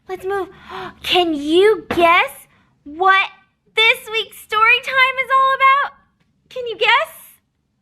let's move. Can you guess what this week's story time is all about? Can you guess?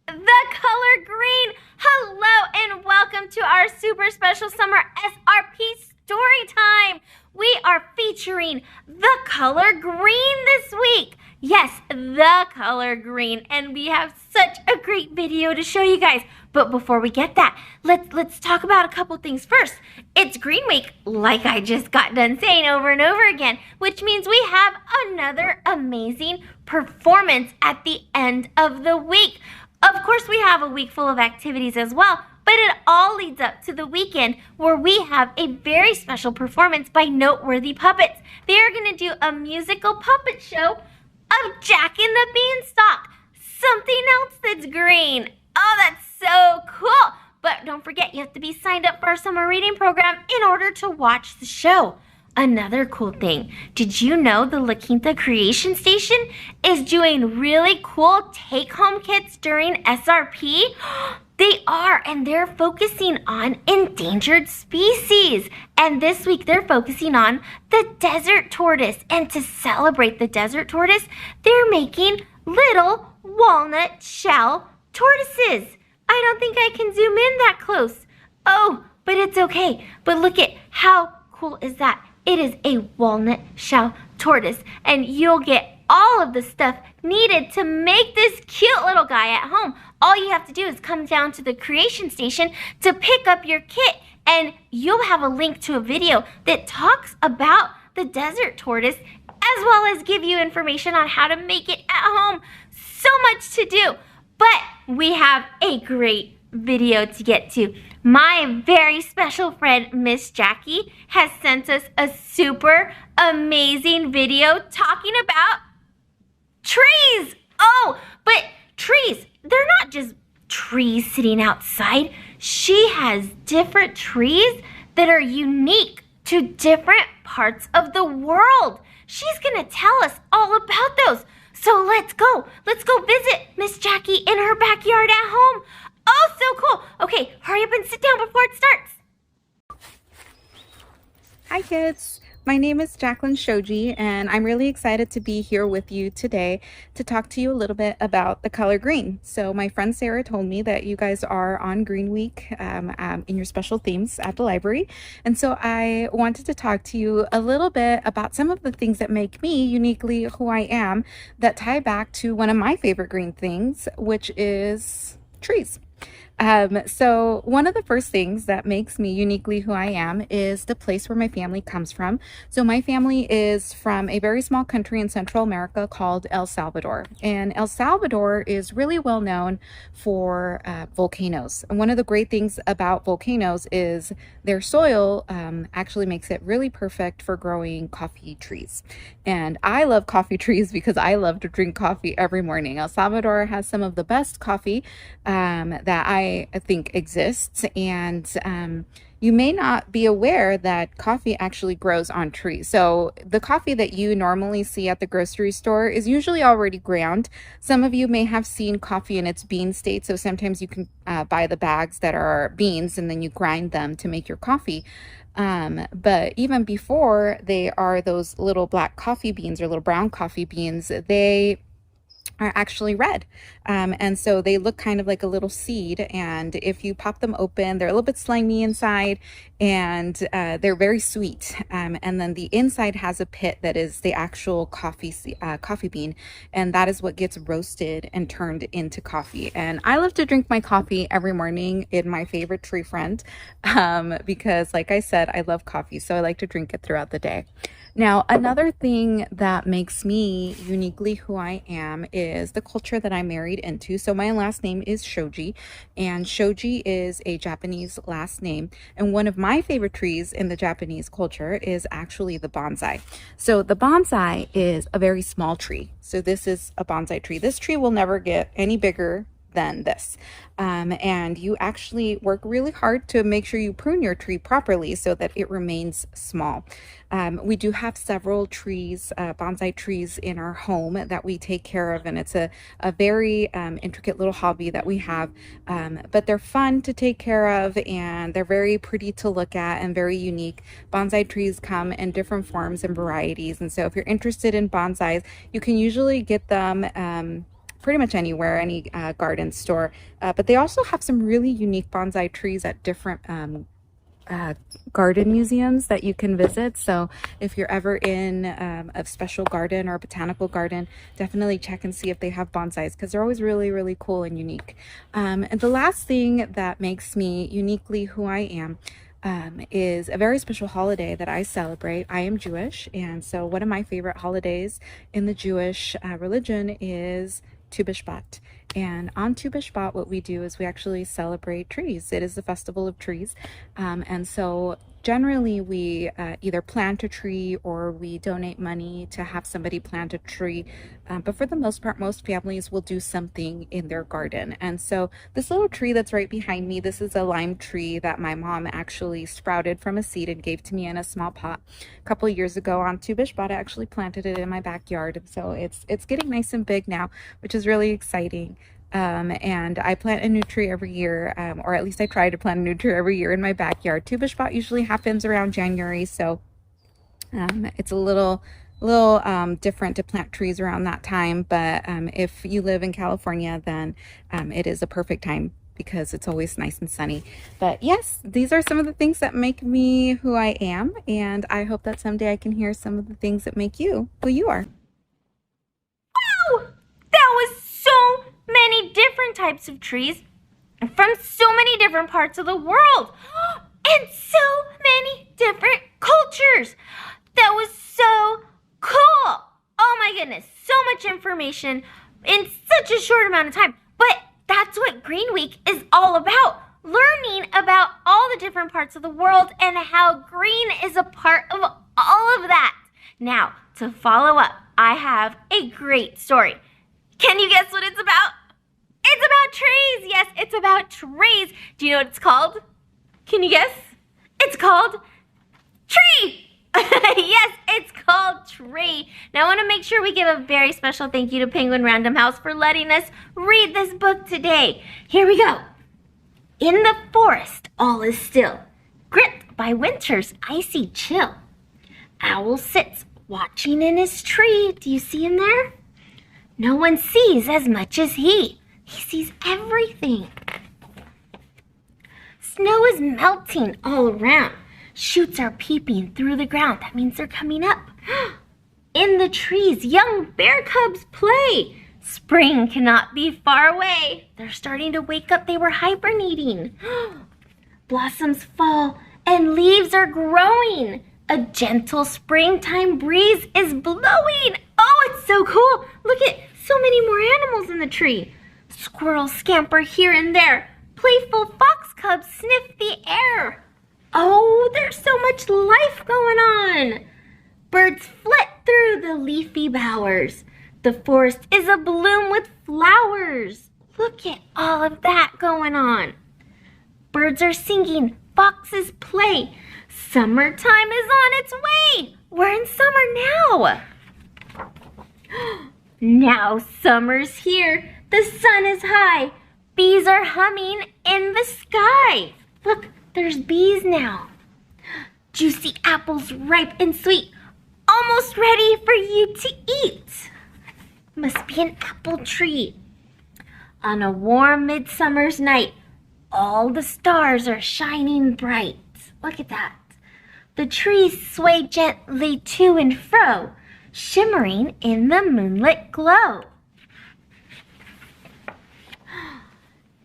The color green. Hello and welcome to our super special summer SRP story time. We are featuring the color green this week. Yes, the color green, and we have such a great video to show you guys. But before we get that, let's talk about a couple things first. It's Green Week, like I just got done saying over and over again, which means we have another amazing performance at the end of the week. Of course, we have a week full of activities as well, but it all leads up to the weekend where we have a very special performance by noteworthy puppets. They are going to do a musical puppet show of Jack and the Beanstalk. Something else that's green. Oh, that's so cool. But don't forget, you have to be signed up for our summer reading program in order to watch the show. Another cool thing, did you know the La Quinta Creation Station is doing really cool take-home kits during SRP? They are, and they're focusing on endangered species. And this week they're focusing on the desert tortoise. And to celebrate the desert tortoise, they're making little walnut shell tortoises. I don't think I can zoom in that close. Oh, but it's okay. But look at how cool is that? It is a walnut shell tortoise, and you'll get all of the stuff needed to make this cute little guy at home. All you have to do is come down to the creation station to pick up your kit, and you'll have a link to a video that talks about the desert tortoise, as well as give you information on how to make it at home. So much to do, but we have a great video to get to. My very special friend, Miss Jackie, has sent us a super amazing video talking about trees. Oh, but trees, they're not just trees sitting outside. She has different trees that are unique to different parts of the world. She's gonna tell us all about those. So let's go visit Miss Jackie in her backyard at home. Oh, so cool. Okay, hurry up and sit down before it starts. Hi kids, my name is Jacqueline Shoji, and I'm really excited to be here with you today to talk to you a little bit about the color green. So my friend Sarah told me that you guys are on Green Week in your special themes at the library. And so I wanted to talk to you a little bit about some of the things that make me uniquely who I am, that tie back to one of my favorite green things, which is trees. So one of the first things that makes me uniquely who I am is the place where my family comes from. So my family is from a very small country in Central America called El Salvador. And El Salvador is really well known for volcanoes. And one of the great things about volcanoes is their soil actually makes it really perfect for growing coffee trees. And I love coffee trees because I love to drink coffee every morning. El Salvador has some of the best coffee that I think exists, and you may not be aware that coffee actually grows on trees. So the coffee that you normally see at the grocery store is usually already ground. Some of you may have seen coffee in its bean state, so sometimes you can buy the bags that are beans and then you grind them to make your coffee. But even before they are those little black coffee beans or little brown coffee beans, they are actually red. And so they look kind of like a little seed. And if you pop them open, they're a little bit slimy inside, and they're very sweet. And then the inside has a pit that is the actual coffee bean. And that is what gets roasted and turned into coffee. And I love to drink my coffee every morning in my favorite tree friend, because like I said, I love coffee. So I like to drink it throughout the day. Now, another thing that makes me uniquely who I am is the culture that I'm married into. So my last name is Shoji, and Shoji is a Japanese last name. And one of my favorite trees in the Japanese culture is actually the bonsai. So the bonsai is a very small tree. So this is a bonsai tree. This tree will never get any bigger than this. And you actually work really hard to make sure you prune your tree properly so that it remains small. We do have several trees, bonsai trees in our home that we take care of, and it's a very intricate little hobby that we have, but they're fun to take care of, and they're very pretty to look at and very unique. Bonsai trees come in different forms and varieties, and so if you're interested in bonsais, you can usually get them pretty much anywhere, any garden store, but they also have some really unique bonsai trees at different garden museums that you can visit. So if you're ever in a special garden or a botanical garden, definitely check and see if they have bonsais, because they're always really, really cool and unique. And the last thing that makes me uniquely who I am is a very special holiday that I celebrate. I am Jewish, and so one of my favorite holidays in the Jewish religion is BiShvat. And on BiShvat, what we do is we actually celebrate trees. It is the festival of trees, and so generally we either plant a tree or we donate money to have somebody plant a tree, but for the most part, most families will do something in their garden. And so this little tree that's right behind me, this is a lime tree that my mom actually sprouted from a seed and gave to me in a small pot a couple of years ago on BiShvat. I actually planted it in my backyard, and so it's getting nice and big now, which is really exciting. And I plant a new tree every year, or at least I try to plant a new tree every year in my backyard. BiShvat usually happens around January, so it's a little different to plant trees around that time. But if you live in California, then it is a perfect time because it's always nice and sunny. But yes, these are some of the things that make me who I am, and I hope that someday I can hear some of the things that make you who you are. Wow! That was so many different types of trees from so many different parts of the world and so many different cultures. That was so cool. Oh my goodness, so much information in such a short amount of time. But that's what Green Week is all about. Learning about all the different parts of the world and how green is a part of all of that. Now, to follow up, I have a great story. Can you guess what it's about? It's about trees. Yes, it's about trees. Do you know what it's called? Can you guess? It's called Tree. Yes, it's called Tree. Now I want to make sure we give a very special thank you to Penguin Random House for letting us read this book today. Here we go. In the forest, all is still, gripped by winter's icy chill. Owl sits watching in his tree. Do you see him there? No one sees as much as he. He sees everything. Snow is melting all around. Shoots are peeping through the ground. That means they're coming up. In the trees, young bear cubs play. Spring cannot be far away. They're starting to wake up. They were hibernating. Blossoms fall and leaves are growing. A gentle springtime breeze is blowing. Oh, it's so cool. Look at so many more animals in the tree. Squirrels scamper here and there. Playful fox cubs sniff the air. Oh, there's so much life going on. Birds flit through the leafy bowers. The forest is abloom with flowers. Look at all of that going on. Birds are singing, foxes play. Summertime is on its way. We're in summer now. Now summer's here. The sun is high. Bees are humming in the sky. Look, there's bees now. Juicy apples, ripe and sweet, almost ready for you to eat. Must be an apple tree. On a warm midsummer's night, all the stars are shining bright. Look at that. The trees sway gently to and fro, shimmering in the moonlit glow.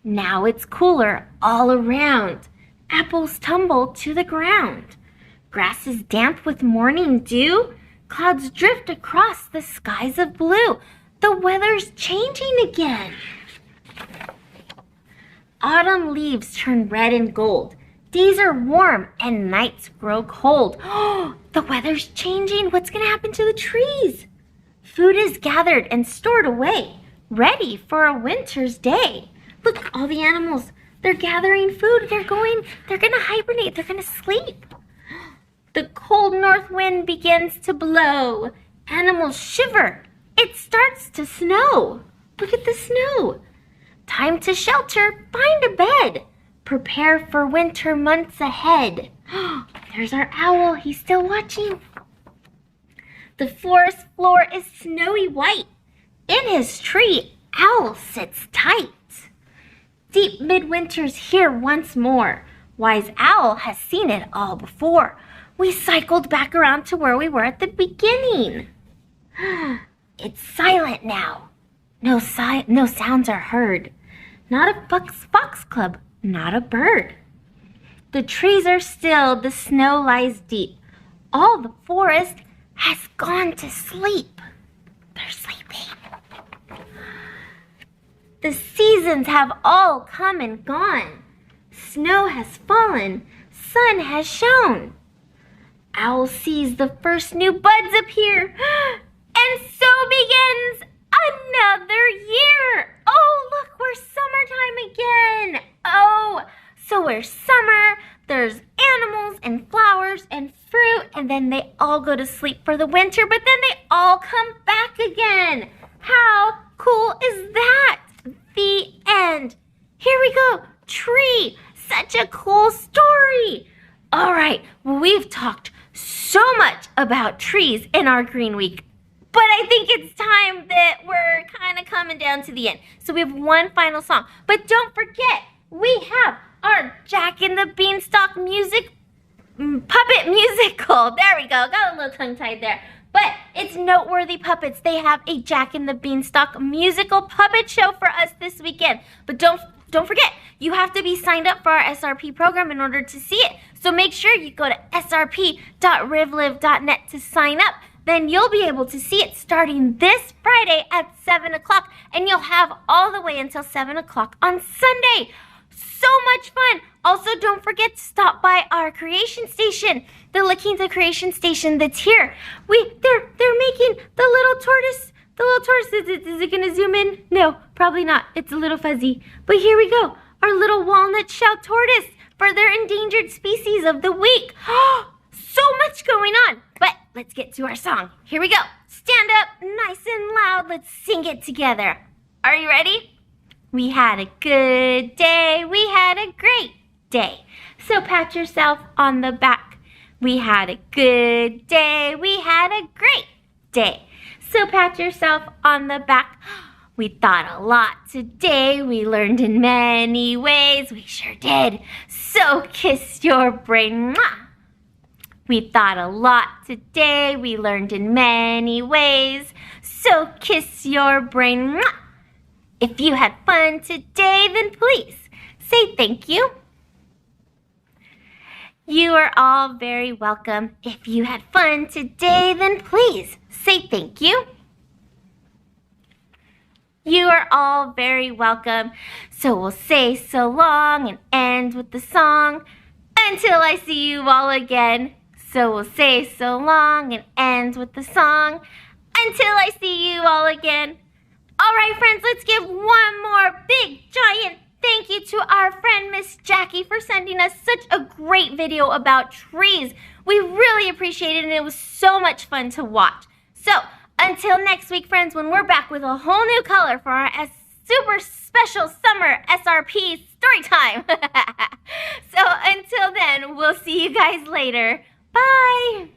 Now it's cooler all around. Apples tumble to the ground. Grass is damp with morning dew. Clouds drift across the skies of blue. The weather's changing again. Autumn leaves turn red and gold. Days are warm and nights grow cold. Oh, the weather's changing. What's going to happen to the trees? Food is gathered and stored away, ready for a winter's day. Look, all the animals. They're gathering food. They're gonna hibernate. They're gonna sleep. The cold north wind begins to blow. Animals shiver. It starts to snow. Look at the snow. Time to shelter. Find a bed. Prepare for winter months ahead. There's our owl. He's still watching. The forest floor is snowy white. In his tree, owl sits tight. Deep midwinter's here once more. Wise owl has seen it all before. We cycled back around to where we were at the beginning. It's silent now. No sounds are heard. Not a fox club, not a bird. The trees are still, the snow lies deep. All the forest has gone to sleep. They're sleeping. The seasons have all come and gone. Snow has fallen, sun has shone. Owl sees the first new buds appear, and so begins another year. Oh, look, we're summertime again. Oh, so we're summer. There's animals and flowers and fruit, and then they all go to sleep for the winter, but then they all come back again. How cool is that? The end. Here we go. Tree. Such a cool story. All right, we've talked so much about trees in our Green Week, but I think it's time that we're kind of coming down to the end. So we have one final song, but don't forget, we have our Jack and the Beanstalk puppet musical. There we go. Got a little tongue-tied there. But it's Noteworthy Puppets. They have a Jack and the Beanstalk musical puppet show for us this weekend. But don't forget, you have to be signed up for our SRP program in order to see it. So make sure you go to srp.rivliv.net to sign up. Then you'll be able to see it starting this Friday at 7 o'clock. And you'll have all the way until 7 o'clock on Sunday. So much fun. Also, don't forget to stop by our creation station, the La Quinta creation station that's here. They're making the little tortoise. The little tortoise, is it going to zoom in? No, probably not. It's a little fuzzy. But here we go. Our little walnut shell tortoise for their endangered species of the week. So much going on. But let's get to our song. Here we go. Stand up nice and loud. Let's sing it together. Are you ready? We had a good day. We had a great day. So pat yourself on the back. We had a good day. We had a great day. So pat yourself on the back. We thought a lot today. We learned in many ways. We sure did. So kiss your brain. Mwah! We thought a lot today. We learned in many ways. So kiss your brain. Mwah! If you had fun today, then please say thank you. You are all very welcome. If you had fun today, then please say thank you. You are all very welcome. So we'll say so long and end with the song until I see you all again. So we'll say so long and end with the song until I see you all again. All right, friends, let's give one more big, giant thank you to our friend, Miss Jackie, for sending us such a great video about trees. We really appreciate it, and it was so much fun to watch. So, until next week, friends, when we're back with a whole new color for our super special summer SRP story time. So, until then, we'll see you guys later. Bye!